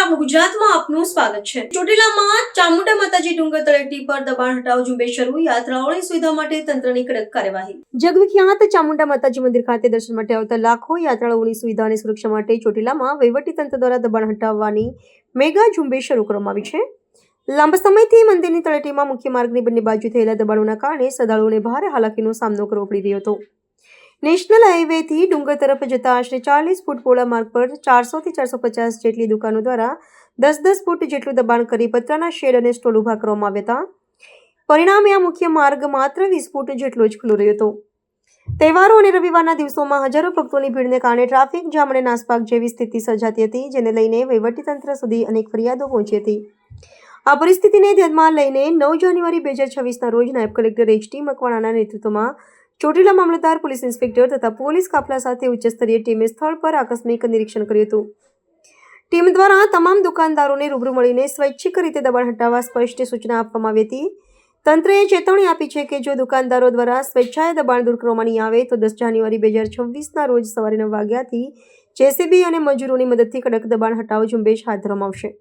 આપણું ગુજરાતમાં આપનું સ્વાગત છે। ચોટીલામાં ચામુંડા માતાજી ડુંગર તળેટી પર દબાણ હટાવ ઝુંબેશ શરૂ। યાત્રાળુઓની સુવિધા માટે તંત્રની કડક કાર્યવાહી। જગવિખ્યાત ચામુંડા માતાજી મંદિર ખાતે દર્શન માટે આવતા લાખો યાત્રાળુઓની સુવિધા અને સુરક્ષા માટે ચોટીલામાં વહીવટીતંત્ર દ્વારા દબાણ હટાવવાની મેગા ઝુંબેશ શરૂ કરવામાં આવી છે। લાંબા સમયથી મંદિરની તળેટીમાં મુખ્ય માર્ગની બંને બાજુ થયેલા દબાણોના કારણે શ્રદ્ધાળુઓને ભારે હાલાકીનો સામનો કરવો પડી રહ્યો હતો। નેશનલ હાઈવેથી ડુંગર તરફ જતા આશરે 40 ફૂટ પહોળા માર્ગ પર 400 થી 450 જેટલી દુકાનો દ્વારા 10-10 ફૂટ જેટલું દબાણ કરી પતરાના શેડ અને સ્ટોલ ઊભા કરવામાં આવ્યા હતા। પરિણામે આ મુખ્ય માર્ગ માત્ર 20 ફૂટ જેટલો જ ખુલ્લો રહ્યો હતો। તહેવારો અને રવિવારના દિવસોમાં હજારો ભક્તોની ભીડને કારણે ટ્રાફિક જામ અને નાસભાગ જેવી સ્થિતિ સર્જાતી હતી, જેને લઈને વહીવટીતંત્ર સુધી અનેક ફરિયાદો પહોંચી હતી। આ પરિસ્થિતિને ધ્યાનમાં લઈને 9 જાન્યુઆરી 2026ના રોજ નાયબ કલેક્ટર એચ.ટી. મકવાણાના નેતૃત્વમાં ચોટીલા મામલતદાર, પોલીસ ઇન્સ્પેક્ટર તથા પોલીસ કાફલા સાથે ઉચ્ચસ્તરીય ટીમે સ્થળ પર આકસ્મિક નિરીક્ષણ કર્યું હતું। ટીમ દ્વારા તમામ દુકાનદારોને રૂબરૂ મળીને સ્વૈચ્છિક રીતે દબાણ હટાવવા સ્પષ્ટ સૂચના આપવામાં આવી હતી। તંત્રએ ચેતવણી આપી છે કે જો દુકાનદારો દ્વારા સ્વેચ્છાએ દબાણ દૂર કરવામાં નહીં આવે તો 10 જાન્યુઆરી 2026ના રોજ સવારે 9 વાગ્યાથી જેસીબી અને મજૂરોની મદદથી કડક દબાણ હટાવ ઝુંબેશ હાથ ધરવામાં આવશે।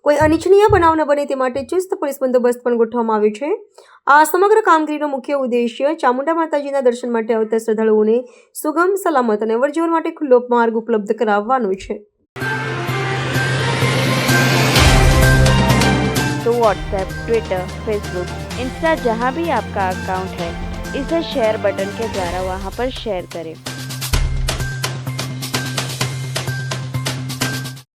કોઈ અનિચ્છનીય બનાવ ન બને તે માટે ચુસ્ત પોલીસ બંદોબસ્ત પણ ગોઠવવામાં આવ્યો છે। આ સમગ્ર કામગીરીનો મુખ્ય ઉદ્દેશ્ય ચામુંડા માતાજીના દર્શન માટે આવતા શ્રદ્ધાળુઓને સુગમ, સલામત અને અવરજવર માટે ખુલ્લો માર્ગ ઉપલબ્ધ કરાવવાનો છે। तो व्हाट्सएप, ट्विटर, फेसबुक, इंस्टा जहाँ भी आपका अकाउंट है, इसे शेयर बटन के द्वारा वहाँ पर शेयर करें।